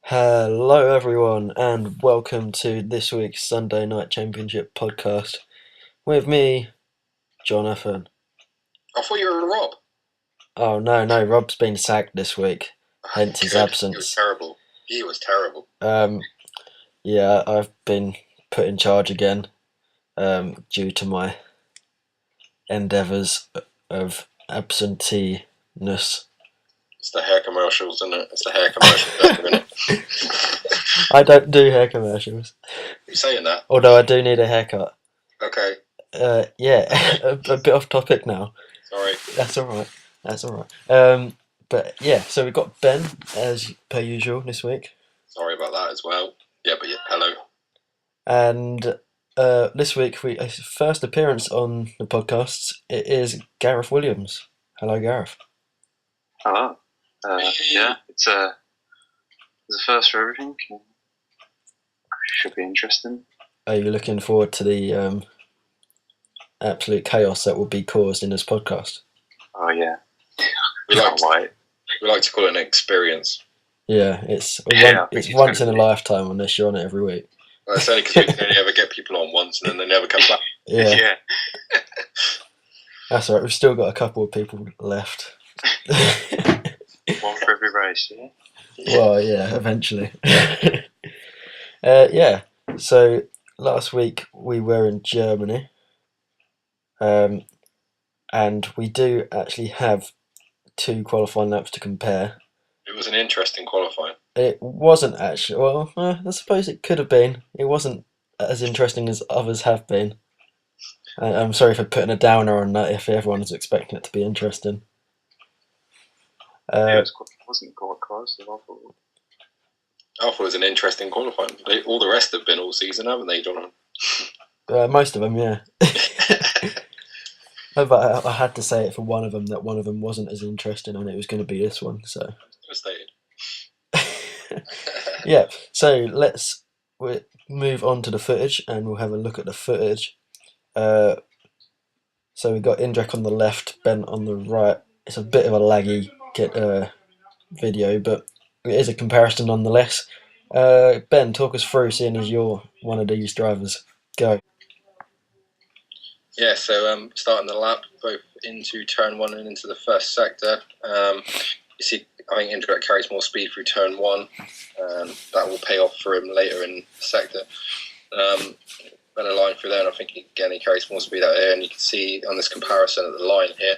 Hello, everyone, and welcome to this week's Sunday Night Championship podcast with me, Jonathan. I thought you were Rob. Oh, no, Rob's been sacked this week, hence his Good. absence. He was terrible. He was terrible. Yeah, I've been put in charge again due to my endeavours of absentee-ness. It's the hair commercials, isn't it? It's the hair commercials, isn't it? I don't do hair commercials. You're saying that? Although I do need a haircut. Okay. Yeah, a bit off topic now. Sorry. That's alright. But yeah, so we've got Ben, as per usual, this week. Sorry about that as well. Yeah, hello. And this week, first appearance on the podcasts, it is Gareth Williams. Hello, Gareth. Hello. Yeah, it's a first for everything. Should be interesting. Are you looking forward to the absolute chaos that will be caused in this podcast? Oh yeah. We like to call it an experience. Yeah, it's once in a lifetime unless you're on it every week. Well, it's only because we can only ever get people on once and then they never come back. Yeah. That's all right. We've still got a couple of people left. One for every race, yeah? Well, yeah, eventually. Yeah, so last week we were in Germany, and we do actually have two qualifying laps to compare. It was an interesting qualifying. It wasn't actually, well, I suppose it could have been. It wasn't as interesting as others have been. I'm sorry for putting a downer on that if everyone was expecting it to be interesting. It wasn't quite close. I thought it was an interesting qualifying. All the rest have been all season, haven't they, Jonathan? Most of them, yeah. But I had to say it for one of them, that one of them wasn't as interesting, and it was going to be this one. So. Devastated. Yeah. So let's move on to the footage, and we'll have a look at the footage. So we've got Indrek on the left, Ben on the right. It's a bit of a laggy video, but it is a comparison nonetheless. Ben, talk us through, seeing as you're one of these drivers. Go. Yeah, so starting the lap, both into turn one and into the first sector. You see, I think Indrek carries more speed through turn one. That will pay off for him later in the sector. Better line through there, and I think he carries more speed out here. And you can see on this comparison at the line here,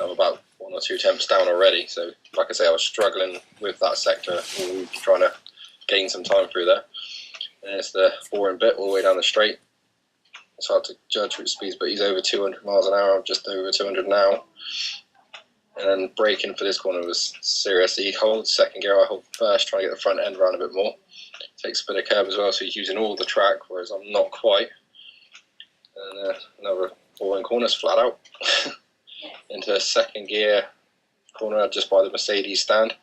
I'm about 1 or 2 tenths down already. So, like I say, I was struggling with that sector all week, trying to gain some time through there. And it's the boring bit all the way down the straight. It's hard to judge which speeds, but he's over 200 miles an hour. I'm just over 200 now. And then braking for this corner was serious. He holds second gear, I hold first, trying to get the front end around a bit more. Takes a bit of curb as well, so he's using all the track, whereas I'm not quite. And another boring corner's flat out. Into a second gear corner just by the Mercedes stand.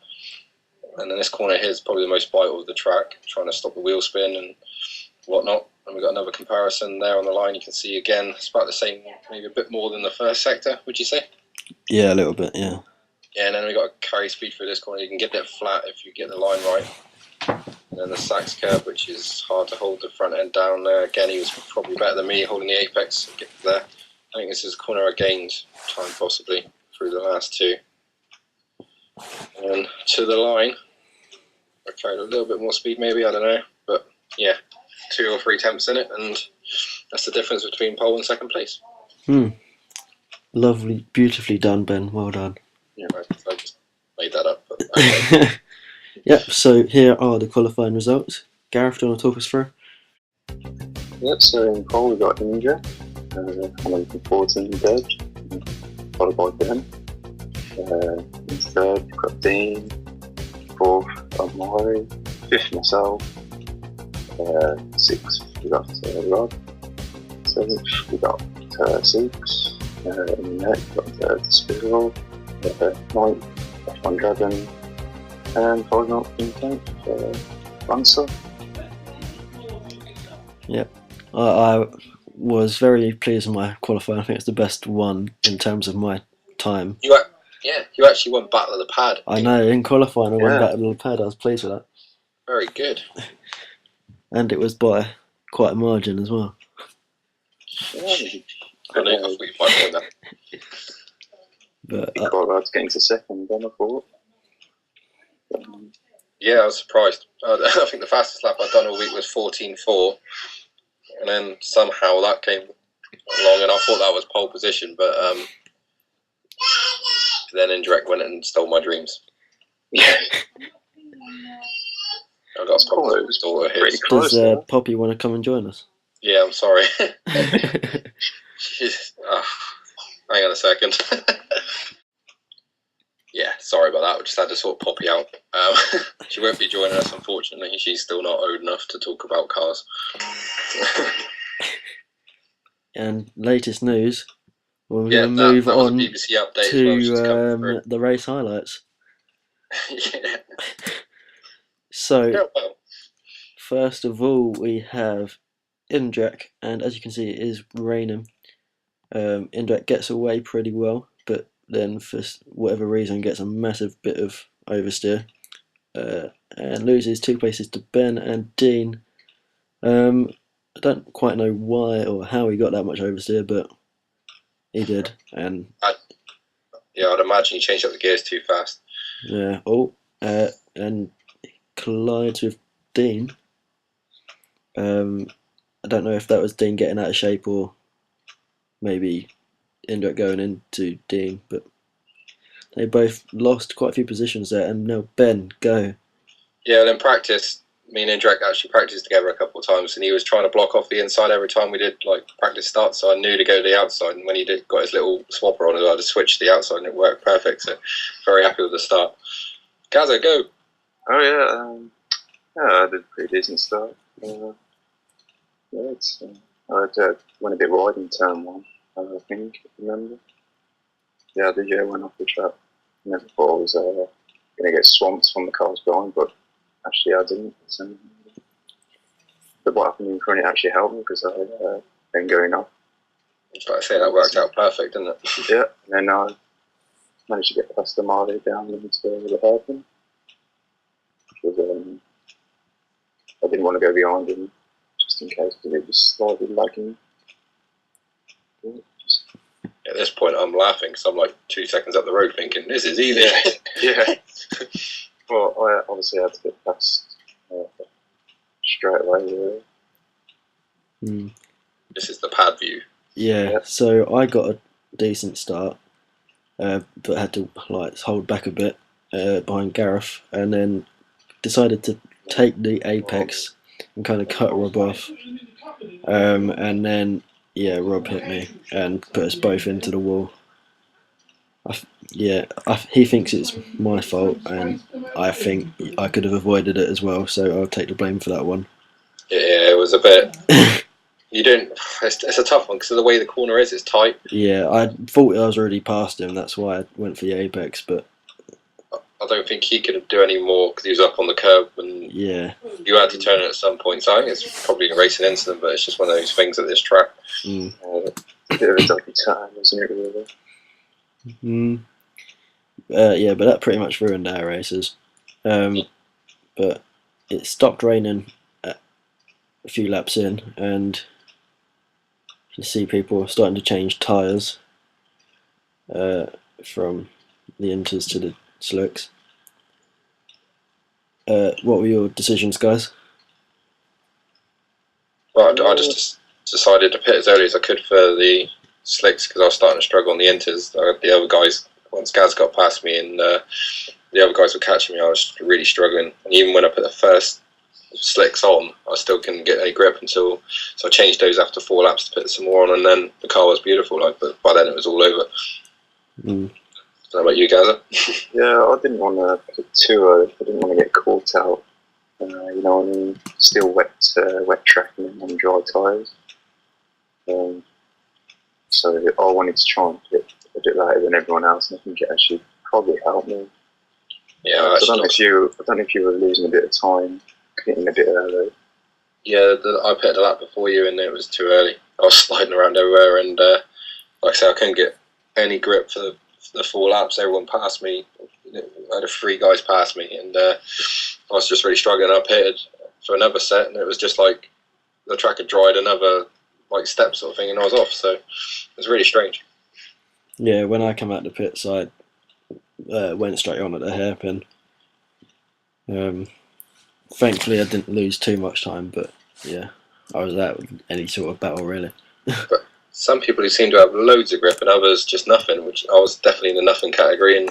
And then this corner here is probably the most vital of the track, trying to stop the wheel spin and whatnot. And we've got another comparison there on the line. You can see again, it's about the same, maybe a bit more than the first sector, would you say? Yeah, a little bit, yeah. Yeah, and then we've got to carry speed through this corner. You can get it flat if you get the line right. And then the Sachs curve, which is hard to hold the front end down there. Again, he was probably better than me holding the apex to get there. I think this is a corner I gained time possibly through the last two. And to the line, I carried a little bit more speed maybe, I don't know. But yeah, 2 or 3 tenths in it, and that's the difference between pole and second place. Lovely, beautifully done, Ben. Well done. Yeah, I just made that up. But okay. Yep, so here are the qualifying results. Gareth, do you want to talk us through? Yep, so in pole we got Indrek, Hamilton 14 dead, followed by Ben. In third we got Dean, fourth Murray, fifth myself, sixth we got Rod, seventh we got Six, in the net we got Spiral, ninth F1 Dragon, and following up in 10th Lancer. Yep. I was very pleased with my qualifying. I think it's the best one in terms of my time. You actually won Battle of the Pad. I know, in qualifying I won Battle of the Pad. I was pleased with that. Very good. And it was by quite a margin as well. Yeah, I know, I thought you might know that. But quite hard to get into second, then I thought. Yeah, I was surprised. I think the fastest lap I'd done all week was 14.4, and then somehow that came along, and I thought that was pole position, but then Indirect went and stole my dreams. Yeah. I got a problem It with was daughter pretty his. close. does Poppy want to come and join us? Yeah, I'm sorry. She's, hang on a second. Yeah, sorry about that. We just had to sort Poppy out. She won't be joining us, unfortunately. She's still not old enough to talk about cars. And latest news, we're Yeah, going to move that was a on BBC update as well, which just come through. to the race highlights. Yeah. So, Yeah, well, first of all, we have Indrek, and as you can see, it is raining. Indrek gets away pretty well, but then for whatever reason gets a massive bit of oversteer and loses 2 places to Ben and Dean. I don't quite know why or how he got that much oversteer, but he did. And I'd imagine he changed up the gears too fast. yeah, and collides with Dean. I don't know if that was Dean getting out of shape or maybe Indrek going into Dean, but they both lost quite a few positions there. And now Ben, go. Yeah, and in practice, me and Indrek actually practiced together a couple of times, and he was trying to block off the inside every time we did like practice starts. So I knew to go to the outside, and when he got his little swapper on, I just switched to the outside, and it worked perfect. So very happy with the start. Gaza, go. Oh yeah, I did a pretty decent start. I went a bit wide in turn one, I think, if you remember. Yeah, the year went off the track. I never thought I was going to get swamped from the cars behind, but actually I didn't. But what happened in front, it actually helped me because I been going off. Like I say, that worked out perfect, didn't it? Yeah, and then I managed to get past the Marley down into the hairpin. Which was, I didn't want to go behind him just in case because it was slightly lagging. At this point, I'm laughing because I'm like 2 seconds up the road thinking, this is easy. Yeah. Well, I obviously had to get past straight away. Really. This is the pad view. Yeah, so I got a decent start, but had to hold back a bit behind Gareth, and then decided to take the apex and kind of cut Rob off. And then Rob hit me and put us both into the wall. He thinks it's my fault, and I think I could have avoided it as well. So I'll take the blame for that one. Yeah, it was a bit. You don't. It's a tough one because of the way the corner is. It's tight. Yeah, I thought I was already past him. That's why I went for the apex, but I don't think he could do any more because he was up on the curb and yeah, you had to turn it at some point. So I think it's probably a racing incident, but it's just one of those things at this track. A bit of a dodgy time, wasn't it, really? But that pretty much ruined our races. But it stopped raining a few laps in, and you can see people starting to change tyres from the inters to the slicks. What were your decisions, guys? Well, I just decided to pit as early as I could for the slicks because I was starting to struggle on the inters. The other guys, once Gaz got past me and the other guys were catching me, I was really struggling. And even when I put the first slicks on, I still couldn't get any grip so I changed those after 4 laps to put some more on, and then the car was beautiful. But by then it was all over. How about you, Gaza? Yeah, I didn't want to put too early. I didn't want to get caught out. You know what I mean? Still wet track and on dry tyres. So I wanted to try and pit a bit later than everyone else, and I think it actually probably helped me. Yeah, I don't know if you were losing a bit of time hitting a bit early. Yeah, I pitted a lap before you, and it was too early. I was sliding around everywhere, and like I say, I couldn't get any grip for the 4 laps. Everyone passed me. I had 3 guys pass me, and I was just really struggling. I pitted for another set, and it was just like the track had dried another like step sort of thing, and I was off. So it was really strange. Yeah, when I come out the pits, I went straight on at the hairpin. Thankfully, I didn't lose too much time, but yeah, I was out with any sort of battle really. But some people who seem to have loads of grip, and others just nothing. Which I was definitely in the nothing category, and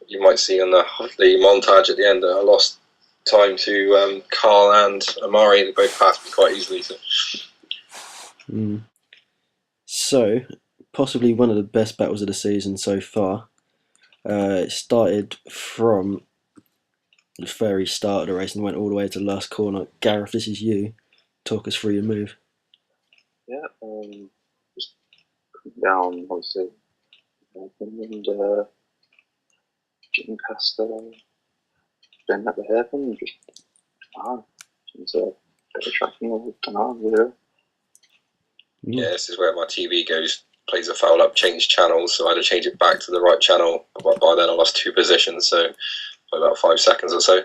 you might see on the montage at the end that I lost time to Carl and Amari. They both passed me quite easily. So, possibly one of the best battles of the season so far. It started from the very start of the race and went all the way to the last corner. Gareth, this is you. Talk us through your move. Yeah, just down, obviously, and getting past Ben at the hairpin and just, it's a bit of tracking of the Yeah, this is where my TV plays a foul up, change channels, so I had to change it back to the right channel. But by then I lost 2 positions, so by about 5 seconds or so.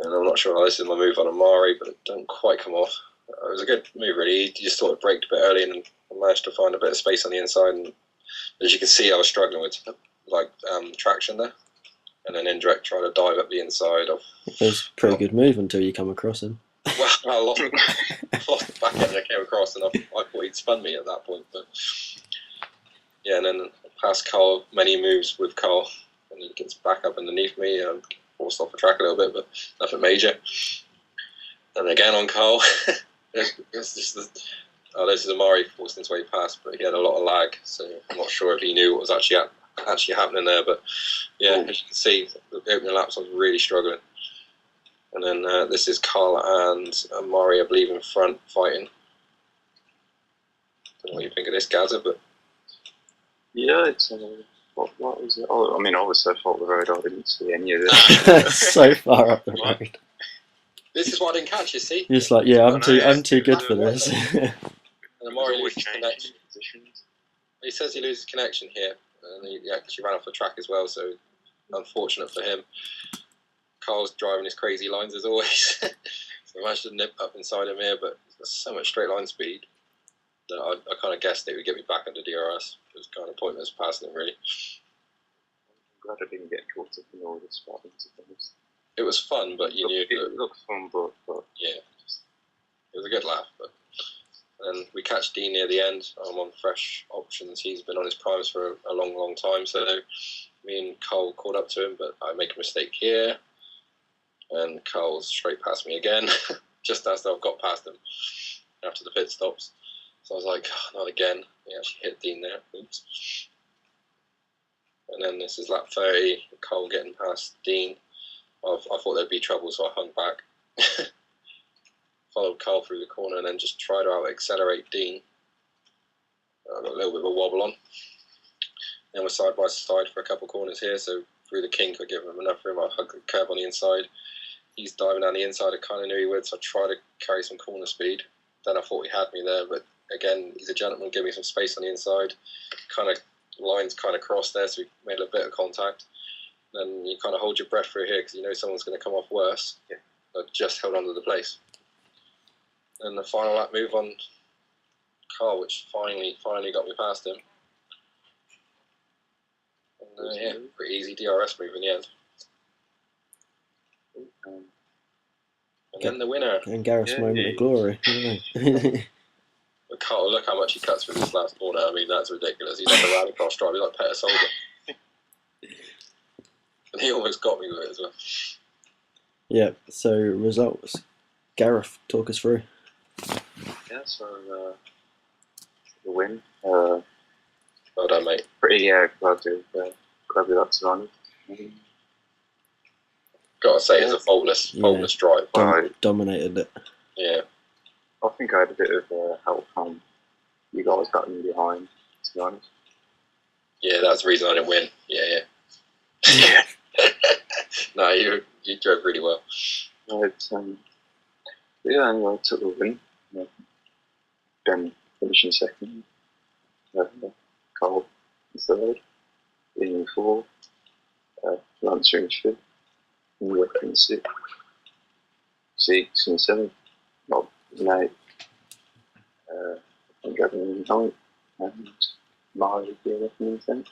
And I'm not sure how this is my move on Amari, but it didn't quite come off. It was a good move, really. He just sort of braked a bit early and managed to find a bit of space on the inside. And as you can see, I was struggling with traction there. And then indirect trying to dive up the inside of. It was a pretty good move until you come across him. Well, I lost the back end. I came across, and I thought he'd spun me at that point. But yeah, and then past Carl, many moves with Carl, and he gets back up underneath me and forced off the track a little bit, but nothing major. And again on Carl, this is Amari forcing his way past, but he had a lot of lag, so I'm not sure if he knew what was actually happening there. But yeah, as you can see, the opening laps I was really struggling. And then this is Carl and Amari, I believe, in front fighting. Don't know what you think of this, Gaza, but yeah, it's what was it? Oh, I mean, obviously I thought the road. I didn't see any of this. So far up the road. this is what I didn't catch. You see, You're just like, yeah, I'm too good for this. and Amari loses connection. He says he loses connection here, and he actually ran off the track as well. So unfortunate for him. Carl's driving his crazy lines as always. So I managed to nip up inside him here, but there's so much straight line speed that I kind of guessed it would get me back under DRS. It was kind of pointless passing him, really. I'm glad I didn't get caught up in all this spotting, to be honest. It was fun, but you knew it looked fun, but yeah, it was a good laugh. But and we catch Dean near the end. I'm on fresh options. He's been on his primes for a long, long time. So me and Cole caught up to him, but I make a mistake here. And Carl's straight past me again, just as I've got past him after the pit stops. So I was like, oh, not again. He actually hit Dean there. Oops. And then this is lap 30, Cole getting past Dean. I thought there'd be trouble, so I hung back. Followed Carl through the corner and then just tried to out-accelerate Dean. I got a little bit of a wobble on. Then we're side by side for a couple corners here, so through the kink I give him enough room. I hug the curb on the inside. He's diving down the inside. I kind of knew he would, so I tried to carry some corner speed. Then I thought he had me there, but again, he's a gentleman, give me some space on the inside. Lines kind of crossed there, so we made a bit of contact. Then you kind of hold your breath through here because you know someone's going to come off worse. Yeah. I just held onto the place. And the final lap move on Carl, which finally got me past him. And yeah, pretty easy DRS move in the end. And then the winner. And Gareth's moment of glory. Carl, look how much he cuts through this last corner. I mean, that's ridiculous. He's like a rallycross driver. He's like Peter Soldier. And he almost got me with it as well. Yeah, so results. Gareth, talk us through. Yeah, so the win. Well done, mate. Pretty glad we got surrounded. Gotta say, it's a faultless drive. Dominated it. Yeah. I think I had a bit of help from you guys got me behind, to be honest. Yeah, that's the reason I didn't win. Yeah. No, you drove really well. Yeah, anyway, I took the win. Ben finishing second. Carl in third. Ian in fourth. Lance are in 5th. Indra in 6th. 6 and 7. Well, 8. Indra in 9th. And Mars would be 11th and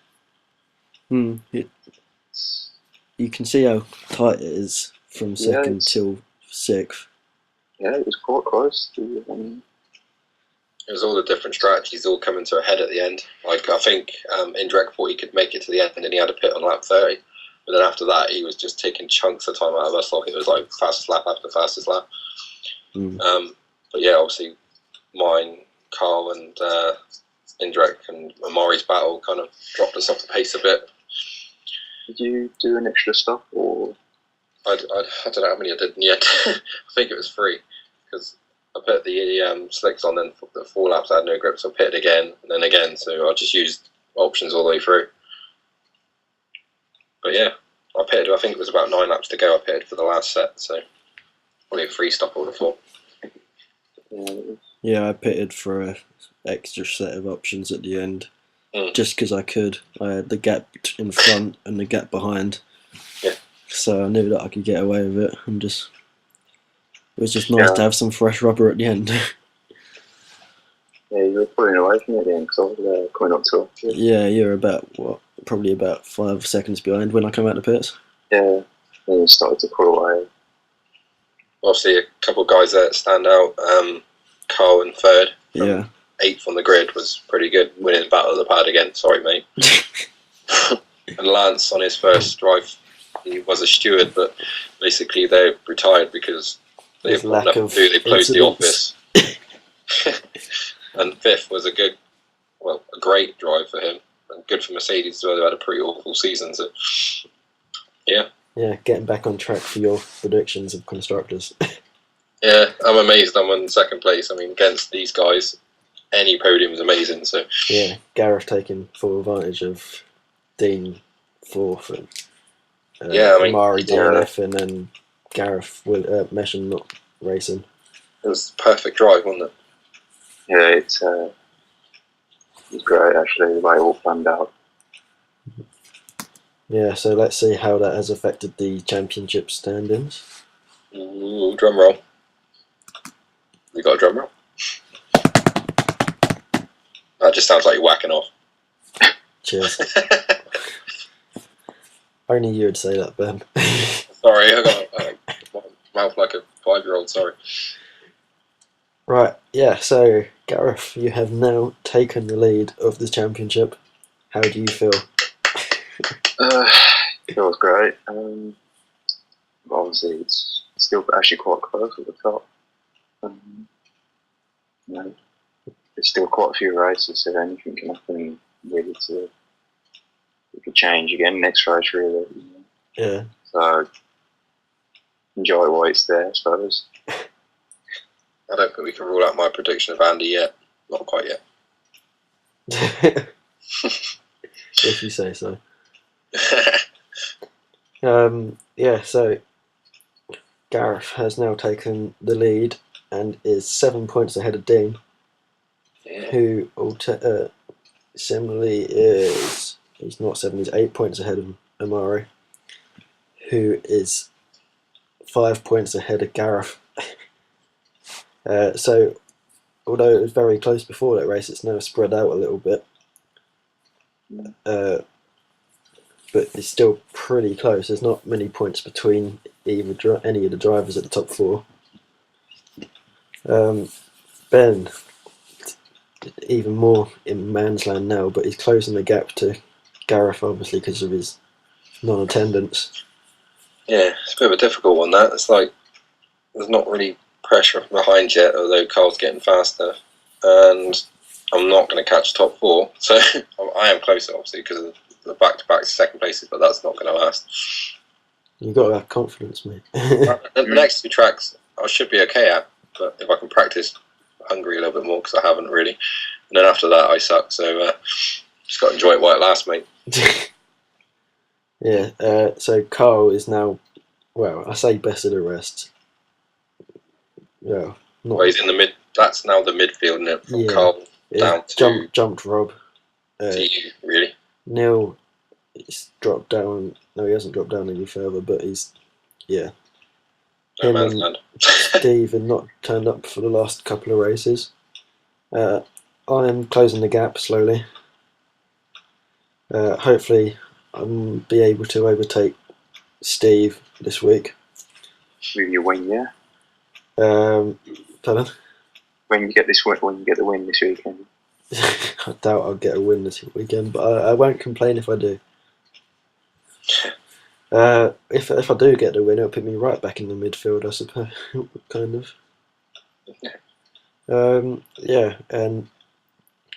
10th. You can see how tight it is from second till 6th. Yeah, it was quite close to. It was all the different strategies all coming to a head at the end. Like, I think Indrek thought he could make it to the end and he had a pit on lap 30. But then after that, he was just taking chunks of time out of us. Like, it was like fastest lap after fastest lap. But yeah, obviously, mine, Carl, and Indrek and Amari's battle kind of dropped us off the pace a bit. Did you do an extra stop or? I don't know how many I did yet. I think it was 3 because I put the slicks on, then for the 4 laps I had no grip, so I pitted again and then again. So I just used options all the way through. But yeah, I pitted. I think it was about 9 laps to go. I pitted for the last set, so probably a 3 stop all the 4. Yeah, I pitted for an extra set of options at the end, just because I could. I had the gap in front and the gap behind. Yeah. So I knew that I could get away with it, and it was just nice to have some fresh rubber at the end. Yeah, you were pulling away from it at the end because I was coming up to it. Yeah, you're probably about 5 seconds behind when I come out the pits. Yeah, then you started to pull away. Obviously, a couple of guys there that stand out. Carl in 3rd. Yeah. 8th on the grid was pretty good. Winning the battle of the pad again. Sorry, mate. And Lance on his first drive, he was a steward, but basically they retired because they had nothing to do. They closed the office. And 5th was a great drive for him, and good for Mercedes as well. They had a pretty awful season, so yeah. Yeah, getting back on track for your predictions of constructors. Yeah, I'm amazed I'm in 2nd place. I mean, against these guys, any podium is amazing. So yeah, Gareth taking full advantage of Dean 4th and Amari DNF, and then Gareth with Meshan not racing. It was a perfect drive, wasn't it? Yeah, it was great actually, the way it all planned out. Yeah, so let's see how that has affected the championship standings. Ooh, drum roll. We got a drum roll? That just sounds like you're whacking off. Cheers. Only you would say that, Ben. Sorry, I got my mouth like a 5-year-old, sorry. Right, yeah, so Gareth, you have now taken the lead of the championship. How do you feel? It feels great. Obviously, it's still actually quite close at the top. There's still quite a few races, so anything can happen really it could change again next race, really. Yeah. So enjoy it while it's there, I suppose. I don't think we can rule out my prediction of Andy yet. Not quite yet. If you say so. Yeah, so Gareth has now taken the lead and is 7 points ahead of Dean, who similarly he's not 7, he's 8 points ahead of Amari, who is 5 points ahead of Gareth. So although it was very close before that race, it's now spread out a little bit. But it's still pretty close. There's not many points between any of the drivers at the top 4. Ben, even more in man's land now, but he's closing the gap to Gareth, obviously, because of his non-attendance. Yeah, it's a bit of a difficult one, that. It's like there's not really pressure from behind yet, although Carl's getting faster. And I'm not going to catch top 4, so I am closer, obviously, because of the back-to-back 2nd places, but that's not going to last. You've got to have confidence, mate. The next 2 tracks I should be okay at, but if I can practice Hungary a little bit more, because I haven't really. And then after that, I suck, so just got to enjoy it while it lasts, mate. Yeah, so Carl is now, well, I say best of the rest. Yeah, Well, he's in the mid. That's now the midfield, isn't it? From Carl down to jumped Rob. you, really. Neil he's dropped down. No, he hasn't dropped down any further, but he's No him man's and land. Steve have not turned up for the last couple of races. I am closing the gap slowly. Hopefully, I'll be able to overtake Steve this week. With your win, yeah. Pardon? When you get the win this weekend. I doubt I'll get a win this weekend, but I won't complain if I do. If I do get the win, it'll put me right back in the midfield, I suppose, kind of. Yeah, and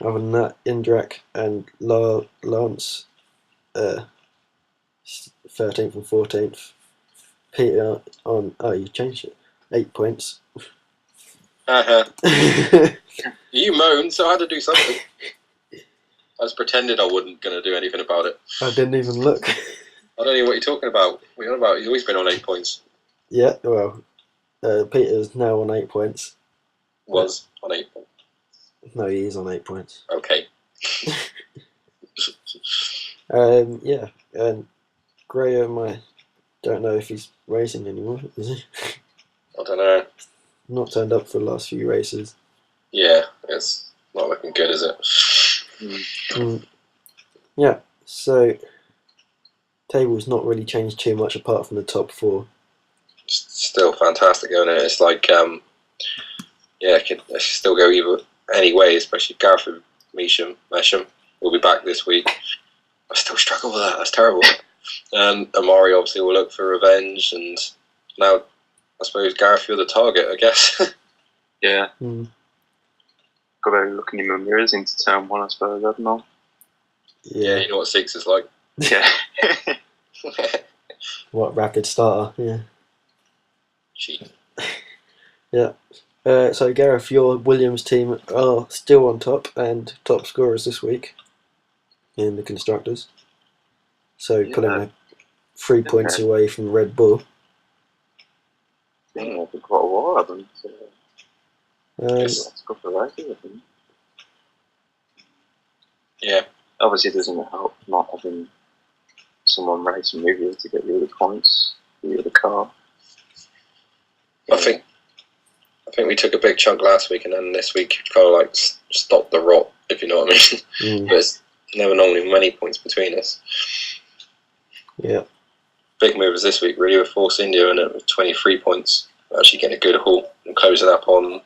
other than that, Indrak and Lance, 13th and 14th. Peter on. Oh, you changed it. 8 points. You moaned, so I had to do something. I was pretending I wasn't going to do anything about it. I didn't even look. I don't know what you're talking about. What are you on about? He's always been on 8 points. Yeah, well, Peter's now on 8 points. Was on 8 points. No, he is on 8 points. Okay. Yeah, and Graham, I don't know if he's racing anymore, is he? I don't know. Not turned up for the last few races. Yeah, it's not looking good, is it? Yeah, so table's not really changed too much apart from the top 4. Still fantastic, isn't it? It's like, yeah, it can still go any way, especially Gareth Mesham will be back this week. I still struggle with that. That's terrible. And Amari obviously will look for revenge, and now I suppose Gareth, you're the target, I guess. Yeah. Got to look in your mirrors into turn 1, I suppose, I don't know. Yeah, you know what 6 is like. Yeah. What, rapid starter, yeah. Cheating. Yeah. So Gareth, your Williams team are still on top and top scorers this week in the constructors. So pulling 3 points away from Red Bull. Yeah, for quite a while, I think. So, let's go for races, I think. Yeah. Obviously, it doesn't help not having someone racing with you to get you the points for the car. I think we took a big chunk last week, and then this week kind of like stopped the rot, if you know what I mean. But it's never normally many points between us. Yeah. Big movers this week, really, with Force India and with 23 points. Actually getting a good haul and closing up on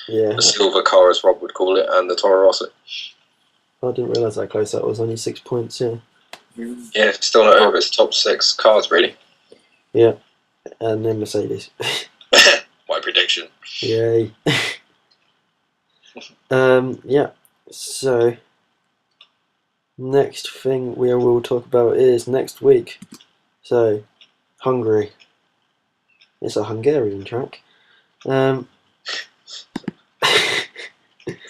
the silver car, as Rob would call it, and the Toro Rosso. I didn't realise how close that was, only 6 points, yeah. Yeah, still not over its top 6 cars, really. Yeah, and then Mercedes. My prediction. Yay. Yeah, so next thing we will talk about is next week. So, Hungary. It's a Hungarian track. Is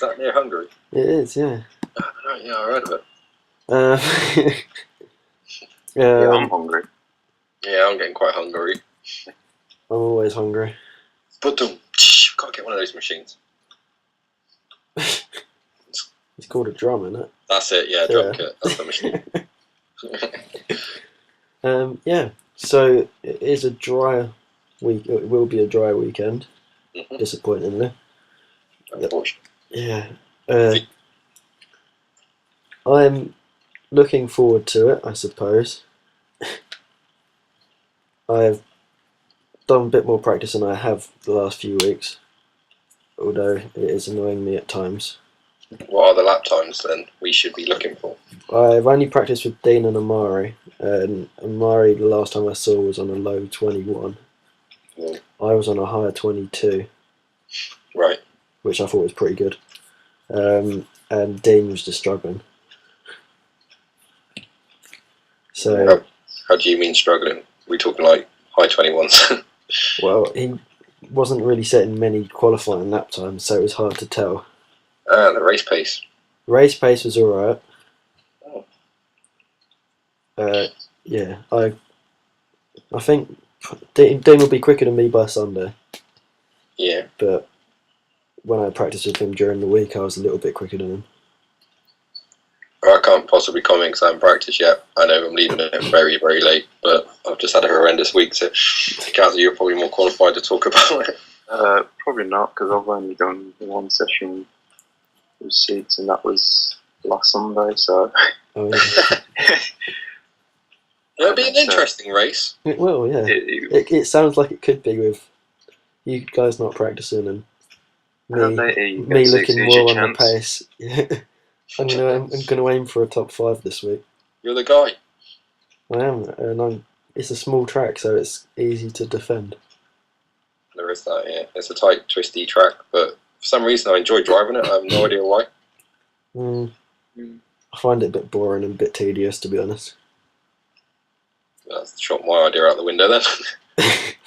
that near Hungary? It is, yeah. Yeah, I heard of it. Yeah, I'm hungry. Yeah, I'm getting quite hungry. I'm always hungry. But can't get one of those machines. It's called a drum, isn't it? That's it, yeah, drum kit. That's the machine. Yeah, so it is a dry week. It will be a dry weekend, disappointingly. Unfortunately. Yeah. I'm looking forward to it, I suppose. I've done a bit more practice than I have the last few weeks, although it is annoying me at times. What are the lap times then we should be looking for? I've only practiced with Dean and Amari, and Amari the last time I saw was on a low 21. I was on a higher 22. Right. Which I thought was pretty good. And Dean was just struggling. So how do you mean struggling? We talking like high 21s? Well, he wasn't really setting many qualifying lap times, so it was hard to tell. The race pace. Race pace was alright. Oh. Yeah, I think Dean will be quicker than me by Sunday. Yeah. But when I practiced with him during the week, I was a little bit quicker than him. I can't possibly comment because I haven't practiced yet. I know I'm leaving it very, very late, but I've just had a horrendous week. So, Gazza, you're probably more qualified to talk about it. Probably not, because I've only done one session with seats, and that was last Sunday. So Oh, yeah. It'll be an interesting race. It will, yeah. It sounds like it could be with you guys not practicing and me looking more on the pace. Yeah. I'm gonna aim for a top 5 this week. You're the guy. I am, and it's a small track, so it's easy to defend. There is that, yeah. It's a tight, twisty track, but for some reason I enjoy driving it. I have no idea why. I find it a bit boring and a bit tedious, to be honest. That's shot my idea out the window then.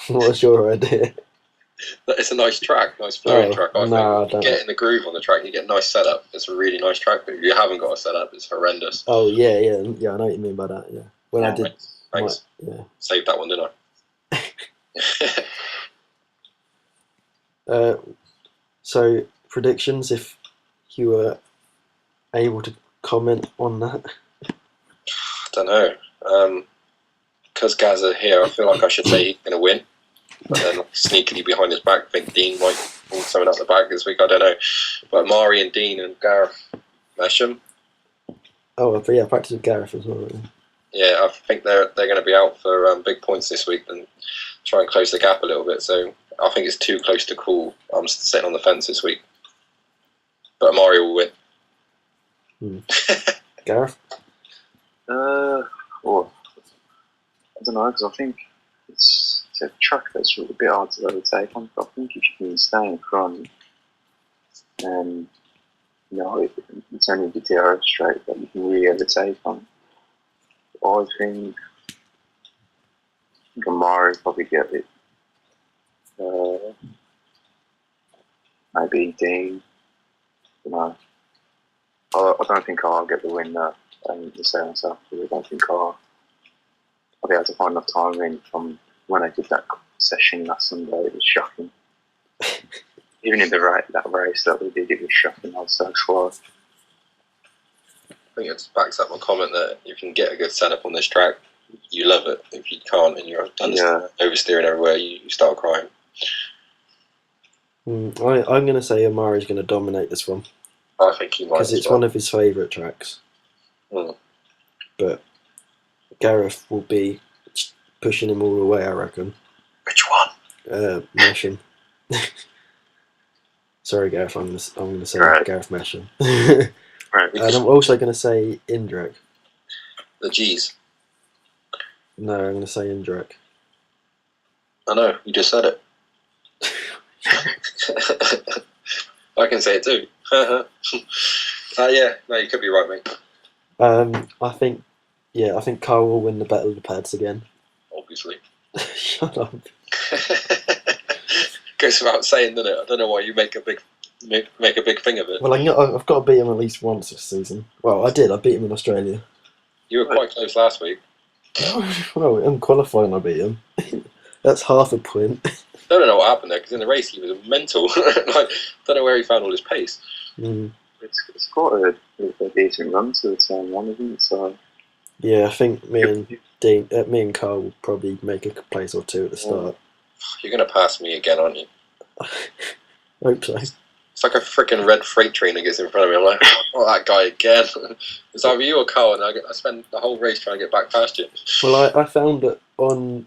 What was your idea? It's a nice track, nice flowing track. I think. You get in the groove on the track, you get nice setup. It's a really nice track, but if you haven't got a setup, it's horrendous. Oh yeah, I know what you mean by that. Yeah, when I did, thanks. Yeah, saved that one, didn't I? So predictions, if you were able to comment on that. I don't know. Because Gazza here, I feel like I should say he's going to win. But then sneakily behind his back, I think Dean might pull something up the back this week. I don't know. But Mari and Dean and Gareth Mesham. Oh, but yeah, practice with Gareth as well. Yeah, I think they're going to be out for big points this week and try and close the gap a little bit. So I think it's too close to call. I'm sitting on the fence this week. But Mari will win. Gareth? Well, I don't know, because I think it's a track that's a bit hard to overtake on. I think if you can stay in front, and it's only the DRS straight that you can really overtake on. I think Amari probably get it. Maybe Dean. I don't think I'll get the win there. To say myself, I don't think I'll be able to find enough time in from when I did that session last Sunday. It was shocking. Even in that race that we did, it was shocking. I was so slow. I think it backs up my comment that if you can get a good setup on this track, you love it. If you can't and you're oversteering everywhere, you start crying. I'm going to say Amari's going to dominate this one. I think he might. Because it's one of his favourite tracks. But Gareth will be pushing him all the way, I reckon. Which one? Mesham. Sorry, Gareth. I'm going to say Gareth Mesham. Right. And I'm also going to say Indrek. The G's. No, I'm going to say Indrek. I know. You just said it. I can say it too. Yeah. No, you could be right, mate. I think Carl will win the Battle of the Pads again. Obviously. Shut up. Goes without saying, doesn't it? I don't know why you make a big thing of it. Well, I've got to beat him at least once this season. Well, I did. I beat him in Australia. You were quite close last week. Well, in qualifying, I beat him. That's half a point. I don't know what happened there, because in the race he was mental. I don't know where he found all his pace. It's quite a decent run to the turn one, isn't it? So yeah, I think me and Carl will probably make a place or two at the start. You're going to pass me again, aren't you? Hope so. It's like a freaking red freight train that gets in front of me. I'm like, oh, that guy again. It's either you or Carl, and I spend the whole race trying to get back past you. Well, I found that on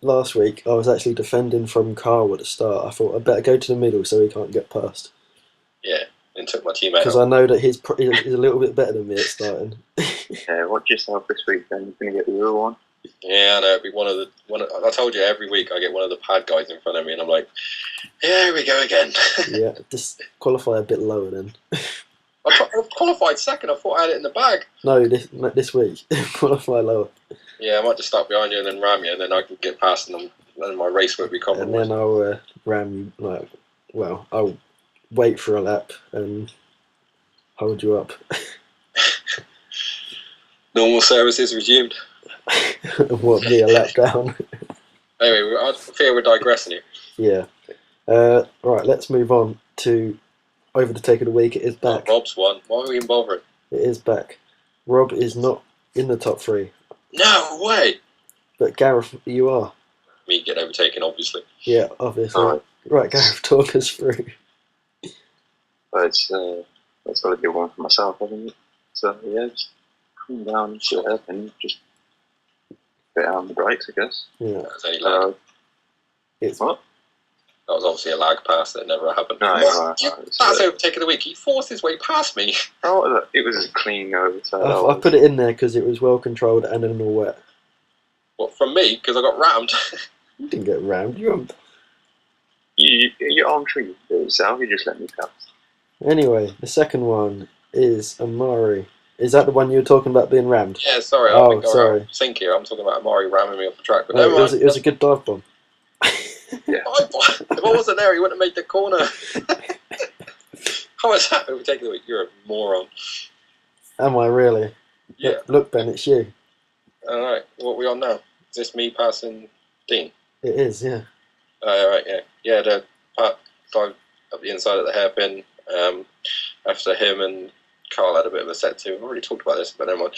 last week I was actually defending from Carl at the start. I thought I'd better go to the middle so he can't get past. Yeah, and took my teammate because I know that he's a little bit better than me at starting. Yeah, watch yourself this week then. You're going to get the real one. Yeah, I know. It'd be I told you every week I get one of the pad guys in front of me, and I'm like, yeah, here we go again. Yeah, just qualify a bit lower then. I qualified second. I thought I had it in the bag. No, this week qualify lower. Yeah, I might just start behind you and then ram you, and then I can get past, and then my race won't be compromised. And then I'll ram you. I'll wait for a lap and hold you up. Normal services resumed. What, be a lap down? Anyway, I fear we're digressing here. Yeah. Right, let's move on to over the take of the week. It is back. Rob's won. Why are we even bothering? It is back. Rob is not in the top 3, No way! but Gareth, you are. Me get overtaken, obviously. Yeah, obviously. Alright. Right, Gareth, talk us through. But it's got to be one for myself, hasn't it? So yeah, just come down, see what happens, just bit out on the brakes, I guess. Yeah, That was only lag. it's What? That was obviously a lag pass that never happened. No, What? right. That's overtaking the week. He forced his way past me. Oh, look, it was a clean overtake. I put it in there because it was well controlled and in all wet. What, from me? Because I got rammed. You didn't get round. Your arm tree yourself, you just let me pass. Anyway, the second one is Amari. Is that the one you were talking about being rammed? Yeah, sorry. Oh, I think sorry. I think here. I'm talking about Amari ramming me off the track. But No, never mind. it was a good dive bomb. If I wasn't there, he wouldn't have made the corner. How is that overtaking the week? You're a moron. Am I really? Yeah. Look, Ben, it's you. Alright, what are we on now? Is this me passing Dean? It is, yeah. Alright, yeah. Yeah, the part dive at the inside of the hairpin. After him and Carl had a bit of a set too. I've already talked about this, but never mind.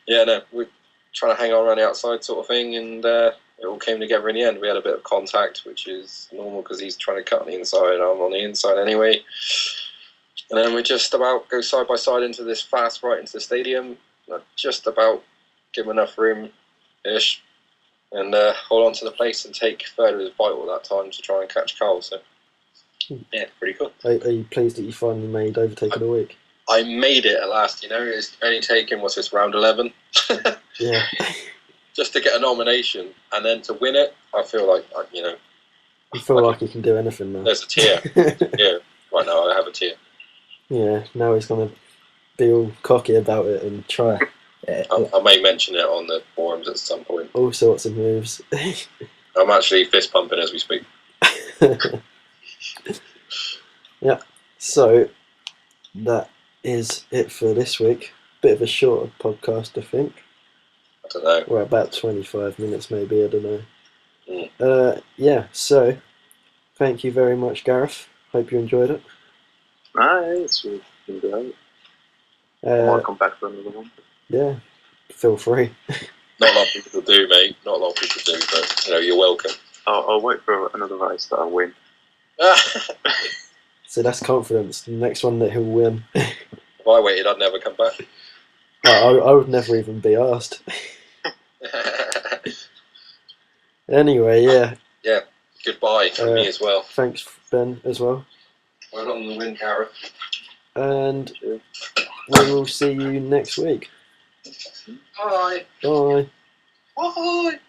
Yeah, no, we're trying to hang on around the outside sort of thing, and it all came together in the end. We had a bit of contact, which is normal because he's trying to cut on the inside, I'm on the inside anyway. And then we just about go side by side into this fast right into the stadium. Just about give him enough room-ish, and hold on to the place and take third was vital at that time to try and catch Carl. So, yeah, pretty cool. Are you pleased that you finally made Overtake of the Week? I made it at last, you know. It's only taken, what's this, round 11? Yeah. Just to get a nomination, and then to win it, I feel like, you know... You feel like you can do anything now. There's a tear. Yeah, right now I have a tear. Yeah, now he's going to be all cocky about it and try I may mention it on the forums at some point. all sorts of moves. I'm actually fist pumping as we speak. Yeah, so that is it for this week. Bit of a shorter podcast, I think. I don't know. Well, about 25 minutes maybe, I don't know. Yeah, so thank you very much, Gareth. Hope you enjoyed it. It's been great. I might come back for another one. Yeah, feel free. Not a lot of people do, mate. Not a lot of people do, but, you know, you're welcome. I'll wait for another race that I win. So that's confidence. The next one that he'll win. If I waited, I'd never come back. I would never even be asked. Anyway, yeah. Yeah, goodbye from me as well. Thanks, Ben, as well. Well done on the win, Gareth. And we will see you next week. Bye. Bye. Bye.